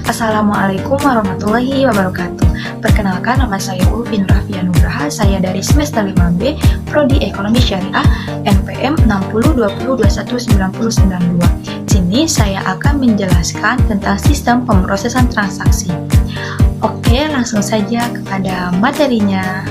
Assalamualaikum warahmatullahi wabarakatuh. Perkenalkan, nama saya Ulfin Rafia Nugraha. Saya dari semester 5B, Prodi Ekonomi Syariah, NPM 6020219092. Sini saya akan menjelaskan tentang sistem pemrosesan transaksi. Oke, langsung saja kepada materinya.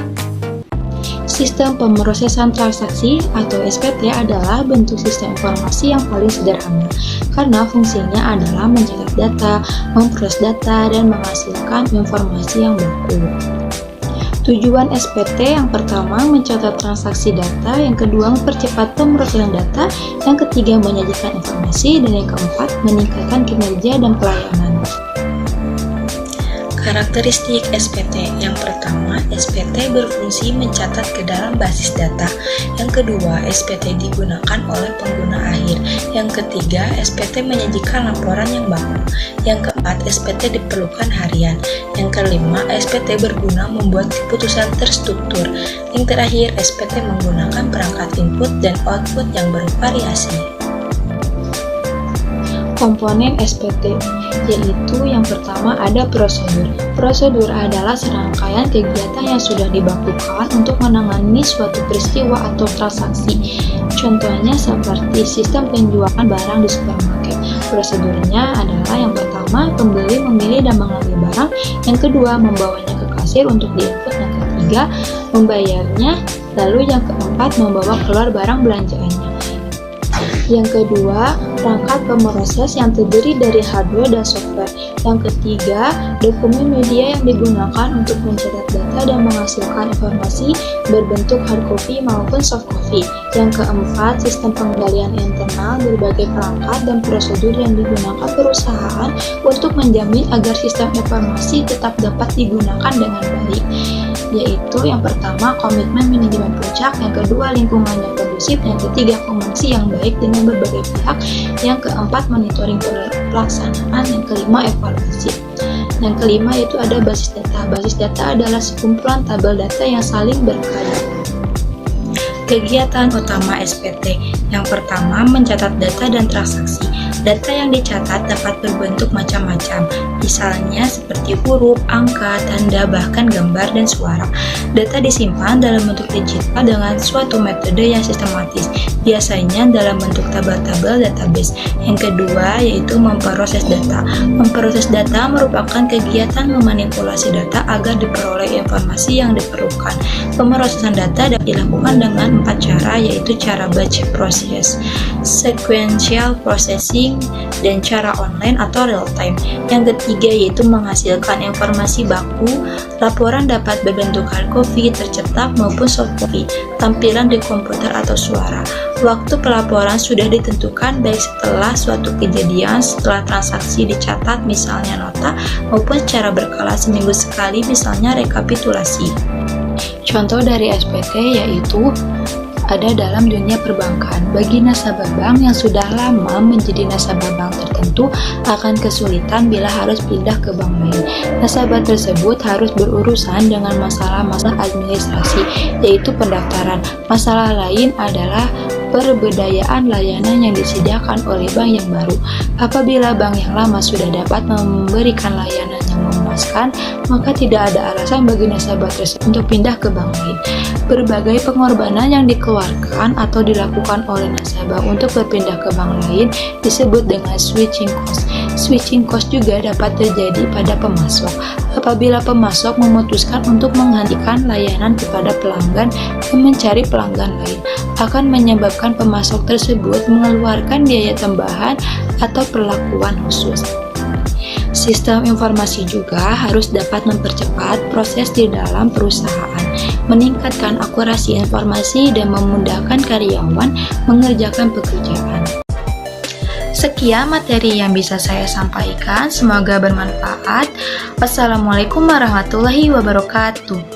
Sistem pemrosesan transaksi atau SPT adalah bentuk sistem informasi yang paling sederhana karena fungsinya adalah mencatat data, memproses data, dan menghasilkan informasi yang baku. Tujuan SPT yang pertama mencatat transaksi data, yang kedua mempercepat pemrosesan data, yang ketiga menyajikan informasi, dan yang keempat meningkatkan kinerja dan pelayanan. Karakteristik SPT. Yang pertama, SPT berfungsi mencatat ke dalam basis data. Yang kedua, SPT digunakan oleh pengguna akhir. Yang ketiga, SPT menyajikan laporan yang baku. Yang keempat, SPT diperlukan harian. Yang kelima, SPT berguna membuat keputusan terstruktur. Yang terakhir, SPT menggunakan perangkat input dan output yang bervariasi. Komponen SPT, yaitu yang pertama ada prosedur. Prosedur adalah serangkaian kegiatan yang sudah dibakukan untuk menangani suatu peristiwa atau transaksi. Contohnya seperti sistem penjualan barang di supermarket. Prosedurnya adalah yang pertama, pembeli memilih dan mengambil barang. Yang kedua, membawanya ke kasir untuk diinput. Yang ketiga, membayarnya. Lalu yang keempat, membawa keluar barang belanjaannya. Yang kedua, perangkat pemroses yang terdiri dari hardware dan software. Yang ketiga, dokumen media yang digunakan untuk mencatat data dan menghasilkan informasi berbentuk hard copy maupun soft copy. Yang keempat, sistem pengendalian internal berbagai perangkat dan prosedur yang digunakan perusahaan untuk menjamin agar sistem informasi tetap dapat digunakan dengan baik, yaitu yang pertama, komitmen manajemen puncak, yang kedua, lingkungan yang kondusif, yang ketiga, komunikasi yang baik dengan berbagai pihak, yang keempat, monitoring pelaksanaan, yang kelima, evaluasi. Yang kelima yaitu ada basis data. Basis data adalah sekumpulan tabel data yang saling berkaitan. Kegiatan utama SPT. Yang pertama, mencatat data dan transaksi. Data yang dicatat dapat berbentuk macam-macam, misalnya seperti huruf, angka, tanda, bahkan gambar dan suara. Data disimpan dalam bentuk digital dengan suatu metode yang sistematis, biasanya dalam bentuk tabel-tabel database. Yang kedua yaitu memproses data. Memproses data merupakan kegiatan memanipulasi data agar diperoleh informasi yang diperlukan. Pemrosesan data dapat dilakukan dengan 4 cara, yaitu cara batch process, sequential processing, dan cara online atau real time. Yang ketiga yaitu menghasilkan informasi baku. Laporan dapat berbentuk hard copy, tercetak maupun soft copy, tampilan di komputer atau suara. Waktu pelaporan sudah ditentukan baik setelah suatu kejadian, setelah transaksi dicatat misalnya nota, maupun secara berkala seminggu sekali misalnya rekapitulasi. Contoh dari SPT yaitu ada dalam dunia perbankan. Bagi nasabah bank yang sudah lama menjadi nasabah bank tertentu akan kesulitan bila harus pindah ke bank lain. Nasabah tersebut harus berurusan dengan masalah-masalah administrasi, yaitu pendaftaran. Masalah lain adalah perbedayaan layanan yang disediakan oleh bank yang baru. Apabila bank yang lama sudah dapat memberikan layanan yang memuaskan, maka tidak ada alasan bagi nasabah tersebut untuk pindah ke bank lain. Berbagai pengorbanan yang dikeluarkan atau dilakukan oleh nasabah untuk berpindah ke bank lain disebut dengan switching cost. Switching cost juga dapat terjadi pada pemasok. Apabila pemasok memutuskan untuk menghentikan layanan kepada pelanggan dan mencari pelanggan lain, akan menyebabkan pemasok tersebut mengeluarkan biaya tambahan atau perlakuan khusus. Sistem informasi juga harus dapat mempercepat proses di dalam perusahaan, meningkatkan akurasi informasi, dan memudahkan karyawan mengerjakan pekerjaan. Sekian materi yang bisa saya sampaikan, semoga bermanfaat. Wassalamualaikum warahmatullahi wabarakatuh.